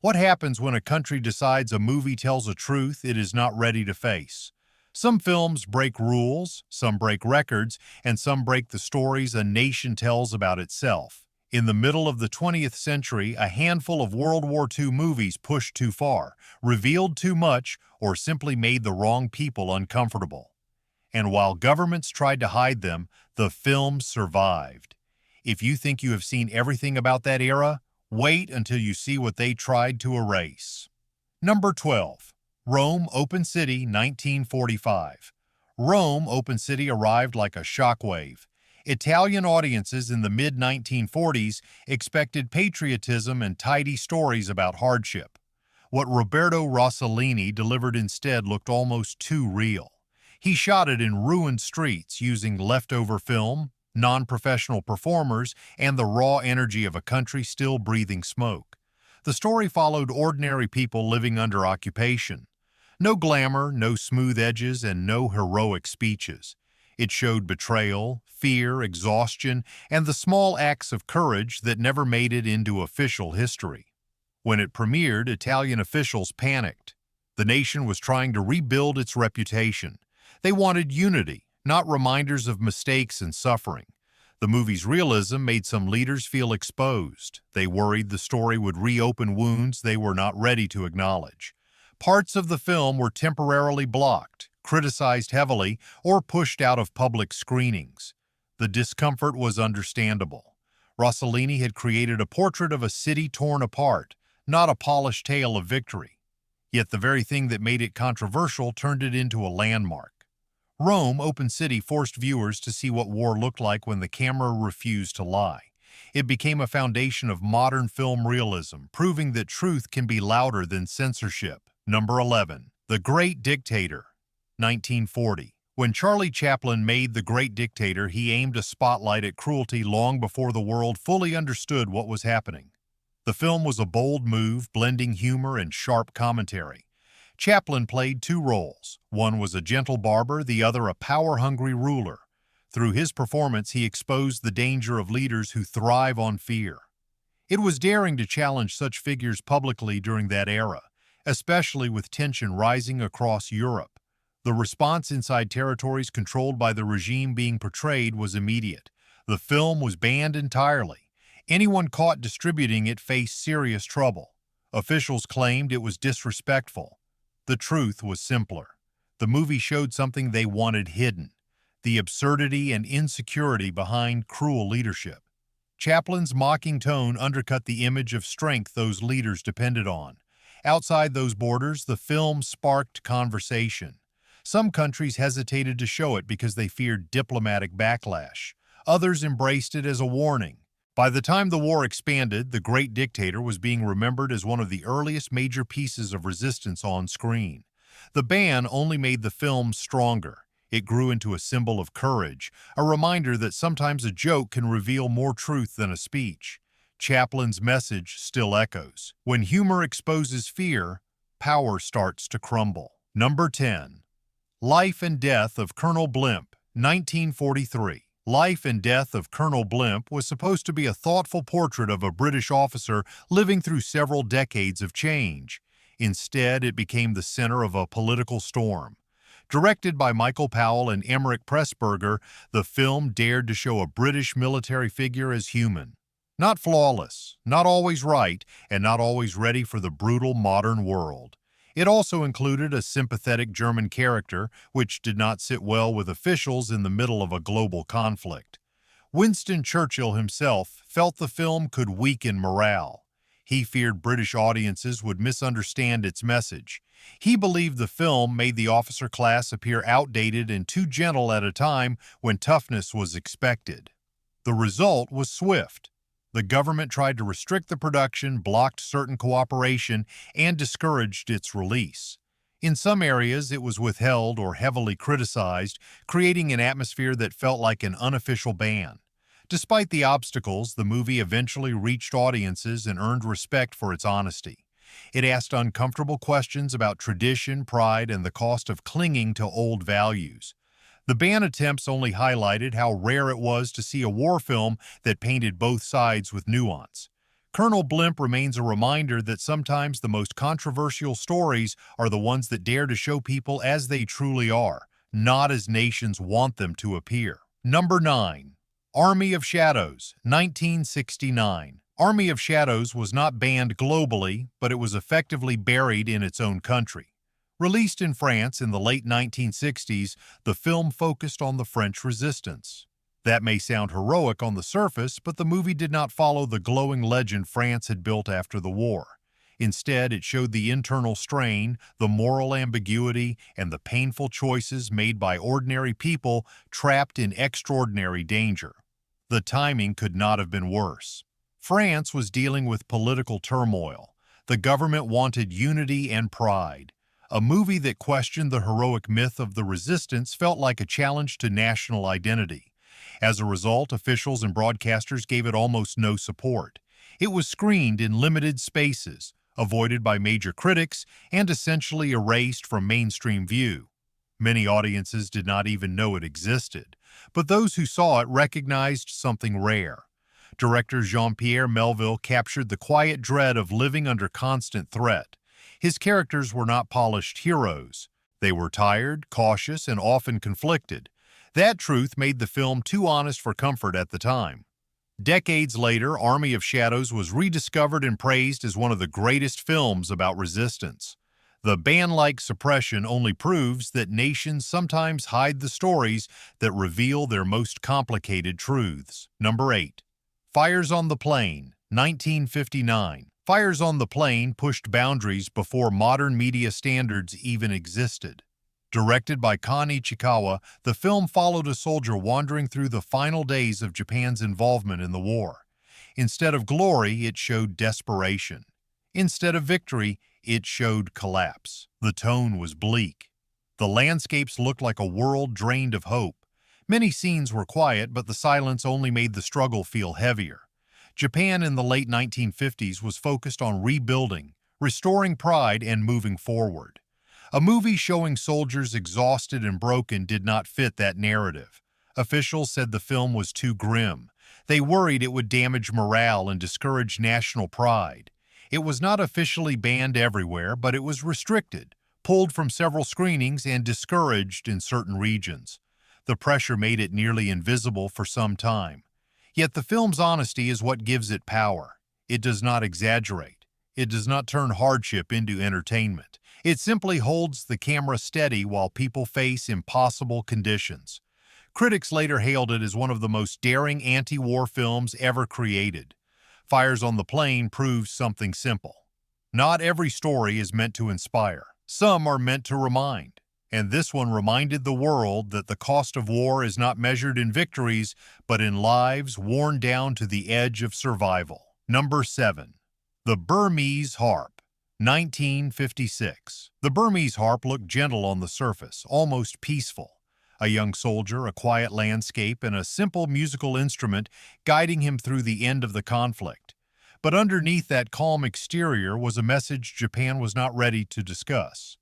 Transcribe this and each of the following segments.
What happens when a country decides a movie tells a truth it is not ready to face? Some films break rules, some break records, and some break the stories a nation tells about itself. In the middle of the 20th century, a handful of World War II movies pushed too far, revealed too much, or simply made the wrong people uncomfortable. And while governments tried to hide them, the films survived. If you think you have seen everything about that era, wait until you see what they tried to erase. Number 12. Rome Open City, 1945. Rome Open City arrived like a shockwave. Italian audiences in the mid-1940s expected patriotism and tidy stories about hardship. What Roberto Rossellini delivered instead looked almost too real. He shot it in ruined streets using leftover film, non-professional performers, and the raw energy of a country still breathing smoke. The story followed ordinary people living under occupation. No glamour, no smooth edges, and no heroic speeches. It showed betrayal, fear, exhaustion, and the small acts of courage that never made it into official history. When it premiered, Italian officials panicked. The nation was trying to rebuild its reputation. They wanted unity, not reminders of mistakes and suffering. The movie's realism made some leaders feel exposed. They worried the story would reopen wounds they were not ready to acknowledge. Parts of the film were temporarily blocked, criticized heavily, or pushed out of public screenings. The discomfort was understandable. Rossellini had created a portrait of a city torn apart, not a polished tale of victory. Yet the very thing that made it controversial turned it into a landmark. Rome Open City forced viewers to see what war looked like when the camera refused to lie. It became a foundation of modern film realism, proving that truth can be louder than censorship. Number 11. The Great Dictator, 1940. When Charlie Chaplin made The Great Dictator, he aimed a spotlight at cruelty long before the world fully understood what was happening. The film was a bold move, blending humor and sharp commentary. Chaplin played two roles. One was a gentle barber, the other a power-hungry ruler. Through his performance, he exposed the danger of leaders who thrive on fear. It was daring to challenge such figures publicly during that era, especially with tension rising across Europe. The response inside territories controlled by the regime being portrayed was immediate. The film was banned entirely. Anyone caught distributing it faced serious trouble. Officials claimed it was disrespectful. The truth was simpler. The movie showed something they wanted hidden: the absurdity and insecurity behind cruel leadership. Chaplin's mocking tone undercut the image of strength those leaders depended on. Outside those borders, the film sparked conversation. Some countries hesitated to show it because they feared diplomatic backlash. Others embraced it as a warning. By the time the war expanded, The Great Dictator was being remembered as one of the earliest major pieces of resistance on screen. The ban only made the film stronger. It grew into a symbol of courage, a reminder that sometimes a joke can reveal more truth than a speech. Chaplin's message still echoes. When humor exposes fear, power starts to crumble. Number 10. Life and Death of Colonel Blimp, 1943. Life and Death of Colonel Blimp was supposed to be a thoughtful portrait of a British officer living through several decades of change. Instead, it became the center of a political storm. Directed by Michael Powell and Emmerich Pressburger, the film dared to show a British military figure as human. Not flawless, not always right, and not always ready for the brutal modern world. It also included a sympathetic German character, which did not sit well with officials in the middle of a global conflict. Winston Churchill himself felt the film could weaken morale. He feared British audiences would misunderstand its message. He believed the film made the officer class appear outdated and too gentle at a time when toughness was expected. The result was swift. The government tried to restrict the production, blocked certain cooperation, and discouraged its release. In some areas, it was withheld or heavily criticized, creating an atmosphere that felt like an unofficial ban. Despite the obstacles, the movie eventually reached audiences and earned respect for its honesty. It asked uncomfortable questions about tradition, pride, and the cost of clinging to old values. The ban attempts only highlighted how rare it was to see a war film that painted both sides with nuance. Colonel Blimp remains a reminder that sometimes the most controversial stories are the ones that dare to show people as they truly are, not as nations want them to appear. Number 9. Army of Shadows, 1969. Army of Shadows was not banned globally, but it was effectively buried in its own country. Released in France in the late 1960s, the film focused on the French resistance. That may sound heroic on the surface, but the movie did not follow the glowing legend France had built after the war. Instead, it showed the internal strain, the moral ambiguity, and the painful choices made by ordinary people trapped in extraordinary danger. The timing could not have been worse. France was dealing with political turmoil. The government wanted unity and pride. A movie that questioned the heroic myth of the resistance felt like a challenge to national identity. As a result, officials and broadcasters gave it almost no support. It was screened in limited spaces, avoided by major critics, and essentially erased from mainstream view. Many audiences did not even know it existed, but those who saw it recognized something rare. Director Jean-Pierre Melville captured the quiet dread of living under constant threat. His characters were not polished heroes. They were tired, cautious, and often conflicted. That truth made the film too honest for comfort at the time. Decades later, Army of Shadows was rediscovered and praised as one of the greatest films about resistance. The ban-like suppression only proves that nations sometimes hide the stories that reveal their most complicated truths. Number 8. Fires on the Plain, 1959. Fires on the Plain pushed boundaries before modern media standards even existed. Directed by Kan Ichikawa, the film followed a soldier wandering through the final days of Japan's involvement in the war. Instead of glory, it showed desperation. Instead of victory, it showed collapse. The tone was bleak. The landscapes looked like a world drained of hope. Many scenes were quiet, but the silence only made the struggle feel heavier. Japan in the late 1950s was focused on rebuilding, restoring pride, and moving forward. A movie showing soldiers exhausted and broken did not fit that narrative. Officials said the film was too grim. They worried it would damage morale and discourage national pride. It was not officially banned everywhere, but it was restricted, pulled from several screenings, and discouraged in certain regions. The pressure made it nearly invisible for some time. Yet the film's honesty is what gives it power. It does not exaggerate. It does not turn hardship into entertainment. It simply holds the camera steady while people face impossible conditions. Critics later hailed it as one of the most daring anti-war films ever created. Fires on the Plain proves something simple. Not every story is meant to inspire. Some are meant to remind. And this one reminded the world that the cost of war is not measured in victories, but in lives worn down to the edge of survival. Number 7. The Burmese Harp. 1956. The Burmese Harp looked gentle on the surface, almost peaceful. A young soldier, a quiet landscape, and a simple musical instrument guiding him through the end of the conflict. But underneath that calm exterior was a message Japan was not ready to discuss.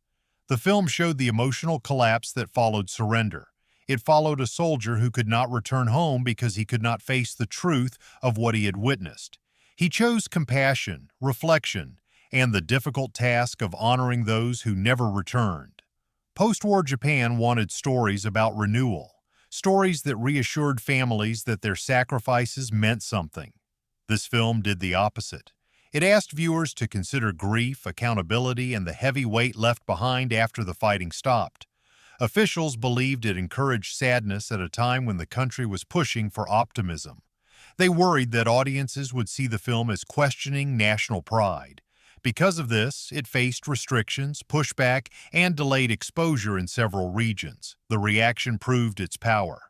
The film showed the emotional collapse that followed surrender. It followed a soldier who could not return home because he could not face the truth of what he had witnessed. He chose compassion, reflection, and the difficult task of honoring those who never returned. Post-war Japan wanted stories about renewal, stories that reassured families that their sacrifices meant something. This film did the opposite. It asked viewers to consider grief, accountability, and the heavy weight left behind after the fighting stopped. Officials believed it encouraged sadness at a time when the country was pushing for optimism. They worried that audiences would see the film as questioning national pride. Because of this, it faced restrictions, pushback, and delayed exposure in several regions. The reaction proved its power.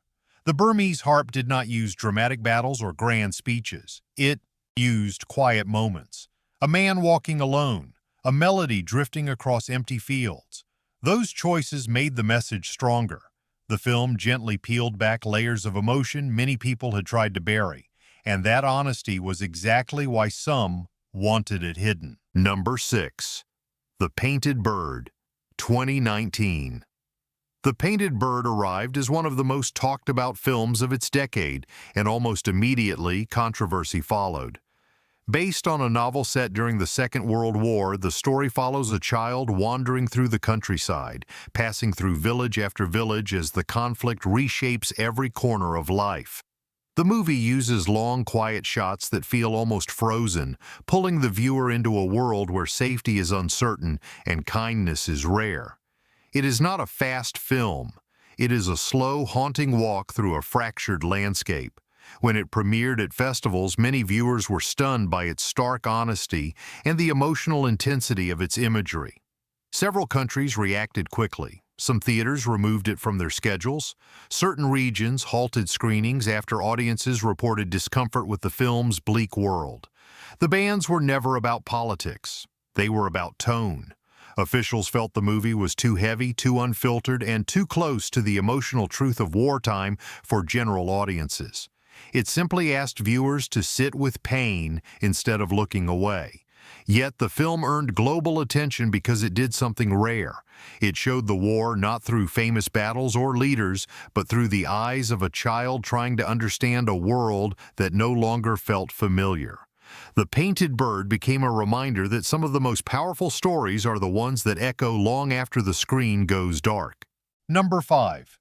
The Burmese Harp did not use dramatic battles or grand speeches. It used quiet moments. A man walking alone, a melody drifting across empty fields. Those choices made the message stronger. The film gently peeled back layers of emotion many people had tried to bury, and that honesty was exactly why some wanted it hidden. Number 6. The Painted Bird, 2019. The Painted Bird arrived as one of the most talked about films of its decade, and almost immediately controversy followed. Based on a novel set during the Second World War, the story follows a child wandering through the countryside, passing through village after village as the conflict reshapes every corner of life. The movie uses long, quiet shots that feel almost frozen, pulling the viewer into a world where safety is uncertain and kindness is rare. It is not a fast film. It is a slow, haunting walk through a fractured landscape. When it premiered at festivals, many viewers were stunned by its stark honesty and the emotional intensity of its imagery. Several countries reacted quickly. Some theaters removed it from their schedules. Certain regions halted screenings after audiences reported discomfort with the film's bleak world. The bans were never about politics. They were about tone. Officials felt the movie was too heavy, too unfiltered, and too close to the emotional truth of wartime for general audiences. It simply asked viewers to sit with pain instead of looking away. Yet the film earned global attention because it did something rare. It showed the war not through famous battles or leaders, but through the eyes of a child trying to understand a world that no longer felt familiar. The Painted Bird became a reminder that some of the most powerful stories are the ones that echo long after the screen goes dark. Number 5.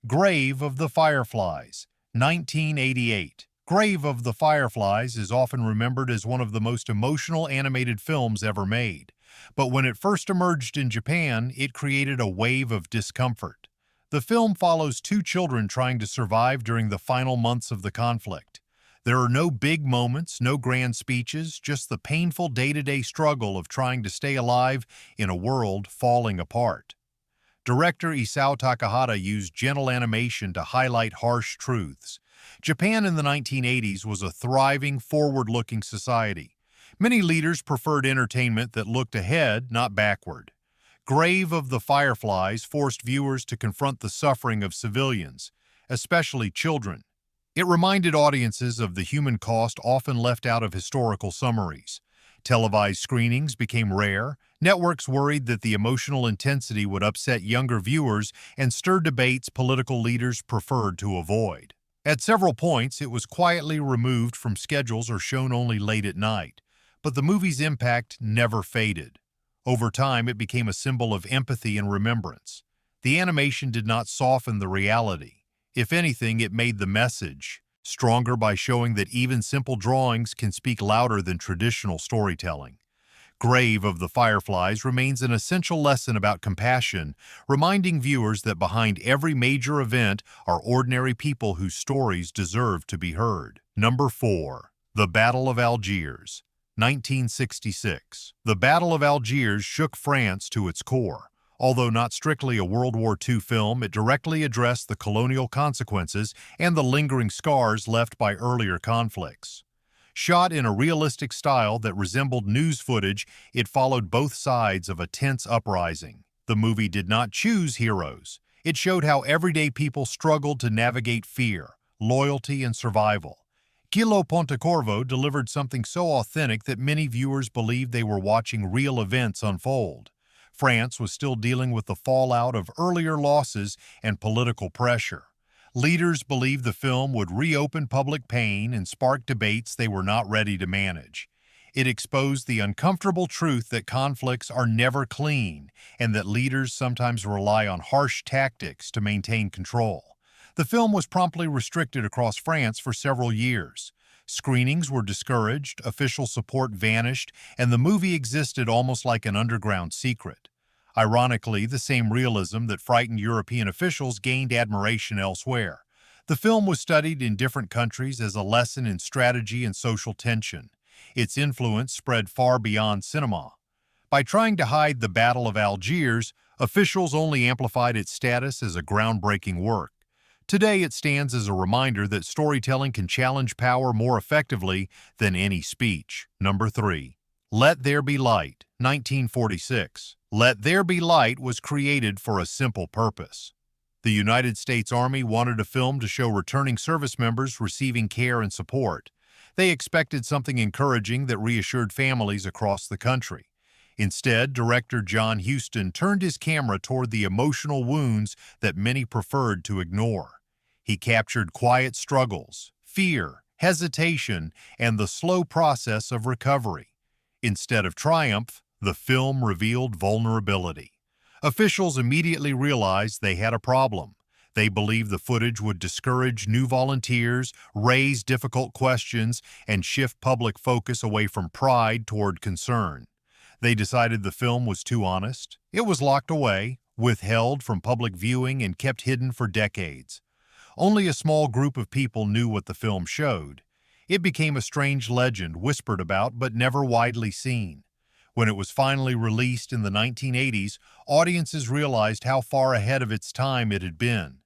Grave of the Fireflies, 1988. Grave of the Fireflies is often remembered as one of the most emotional animated films ever made. But when it first emerged in Japan, it created a wave of discomfort. The film follows two children trying to survive during the final months of the conflict. There are no big moments, no grand speeches, just the painful day-to-day struggle of trying to stay alive in a world falling apart. Director Isao Takahata used gentle animation to highlight harsh truths. Japan in the 1980s was a thriving, forward-looking society. Many leaders preferred entertainment that looked ahead, not backward. Grave of the Fireflies forced viewers to confront the suffering of civilians, especially children. It reminded audiences of the human cost often left out of historical summaries. Televised screenings became rare. Networks worried that the emotional intensity would upset younger viewers and stir debates political leaders preferred to avoid. At several points, it was quietly removed from schedules or shown only late at night. But the movie's impact never faded. Over time, it became a symbol of empathy and remembrance. The animation did not soften the reality. If anything, it made the message stronger by showing that even simple drawings can speak louder than traditional storytelling. Grave of the Fireflies remains an essential lesson about compassion, reminding viewers that behind every major event are ordinary people whose stories deserve to be heard. Number 4. The Battle of Algiers, 1966. The Battle of Algiers shook France to its core. Although not strictly a World War II film, it directly addressed the colonial consequences and the lingering scars left by earlier conflicts. Shot in a realistic style that resembled news footage, it followed both sides of a tense uprising. The movie did not choose heroes. It showed how everyday people struggled to navigate fear, loyalty, and survival. Gillo Pontecorvo delivered something so authentic that many viewers believed they were watching real events unfold. France was still dealing with the fallout of earlier losses and political pressure. Leaders believed the film would reopen public pain and spark debates they were not ready to manage. It exposed the uncomfortable truth that conflicts are never clean and that leaders sometimes rely on harsh tactics to maintain control. The film was promptly restricted across France for several years. Screenings were discouraged, official support vanished, and the movie existed almost like an underground secret. Ironically, the same realism that frightened European officials gained admiration elsewhere. The film was studied in different countries as a lesson in strategy and social tension. Its influence spread far beyond cinema. By trying to hide the Battle of Algiers, officials only amplified its status as a groundbreaking work. Today, it stands as a reminder that storytelling can challenge power more effectively than any speech. Number 3. Let There Be Light, 1946. Let There Be Light was created for a simple purpose. The United States Army wanted a film to show returning service members receiving care and support. They expected something encouraging that reassured families across the country. Instead, director John Huston turned his camera toward the emotional wounds that many preferred to ignore. He captured quiet struggles, fear, hesitation, and the slow process of recovery. Instead of triumph, the film revealed vulnerability. Officials immediately realized they had a problem. They believed the footage would discourage new volunteers, raise difficult questions, and shift public focus away from pride toward concern. They decided the film was too honest. It was locked away, withheld from public viewing, and kept hidden for decades. Only a small group of people knew what the film showed. It became a strange legend whispered about but never widely seen. When it was finally released in the 1980s, audiences realized how far ahead of its time it had been.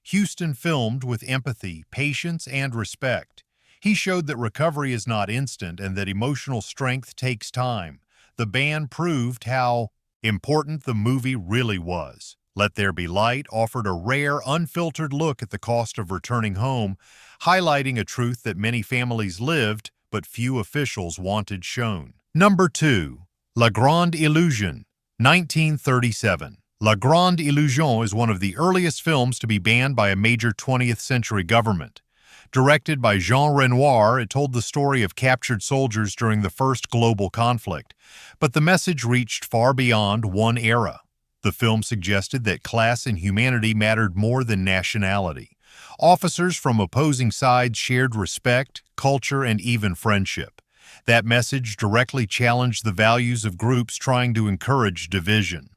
Huston filmed with empathy, patience, and respect. He showed that recovery is not instant and that emotional strength takes time. The band proved how important the movie really was. Let There Be Light offered a rare, unfiltered look at the cost of returning home, highlighting a truth that many families lived but few officials wanted shown. Number 2. La Grande Illusion, 1937. La Grande Illusion is one of the earliest films to be banned by a major 20th century government. Directed by Jean Renoir, it told the story of captured soldiers during the first global conflict, but the message reached far beyond one era. The film suggested that class and humanity mattered more than nationality. Officers from opposing sides shared respect, culture, and even friendship. That message directly challenged the values of groups trying to encourage division.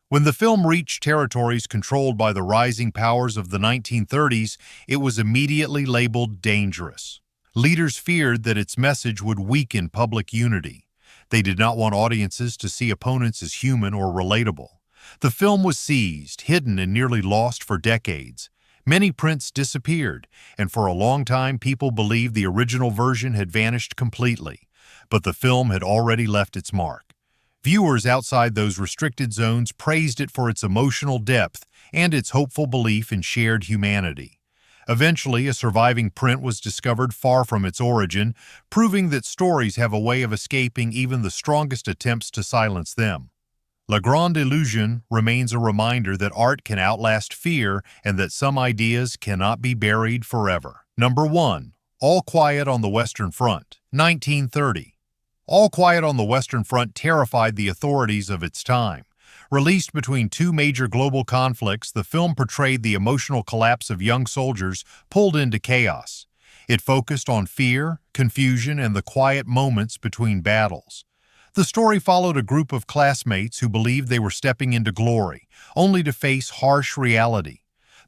When the film reached territories controlled by the rising powers of the 1930s, it was immediately labeled dangerous. Leaders feared that its message would weaken public unity. They did not want audiences to see opponents as human or relatable. The film was seized, hidden, and nearly lost for decades. Many prints disappeared, and for a long time people believed the original version had vanished completely. But the film had already left its mark. Viewers outside those restricted zones praised it for its emotional depth and its hopeful belief in shared humanity. Eventually, a surviving print was discovered far from its origin, proving that stories have a way of escaping even the strongest attempts to silence them. La Grande Illusion remains a reminder that art can outlast fear and that some ideas cannot be buried forever. Number 1. All Quiet on the Western Front, 1930. All Quiet on the Western Front terrified the authorities of its time. Released between two major global conflicts, the film portrayed the emotional collapse of young soldiers pulled into chaos. It focused on fear, confusion, and the quiet moments between battles. The story followed a group of classmates who believed they were stepping into glory, only to face harsh reality.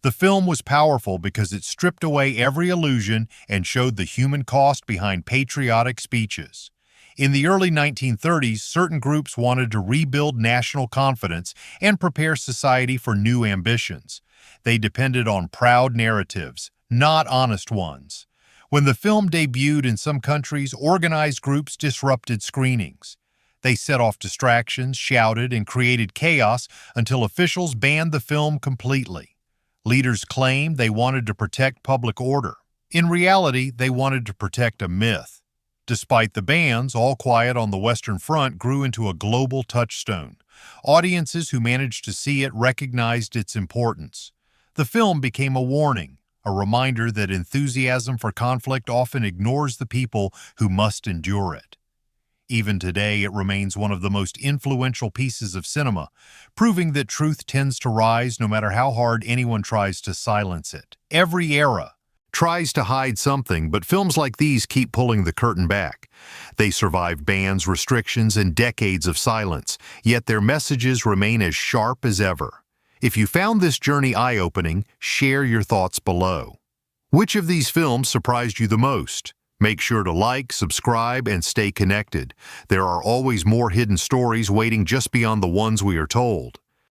The film was powerful because it stripped away every illusion and showed the human cost behind patriotic speeches. In the early 1930s, certain groups wanted to rebuild national confidence and prepare society for new ambitions. They depended on proud narratives, not honest ones. When the film debuted in some countries, organized groups disrupted screenings. They set off distractions, shouted, and created chaos until officials banned the film completely. Leaders claimed they wanted to protect public order. In reality, they wanted to protect a myth. Despite the bans, All Quiet on the Western Front grew into a global touchstone. Audiences who managed to see it recognized its importance. The film became a warning, a reminder that enthusiasm for conflict often ignores the people who must endure it. Even today, it remains one of the most influential pieces of cinema, proving that truth tends to rise no matter how hard anyone tries to silence it. Every era tries to hide something, but films like these keep pulling the curtain back. They survive bans, restrictions, and decades of silence, yet their messages remain as sharp as ever. If you found this journey eye-opening, share your thoughts below. Which of these films surprised you the most? Make sure to like, subscribe, and stay connected. There are always more hidden stories waiting just beyond the ones we are told.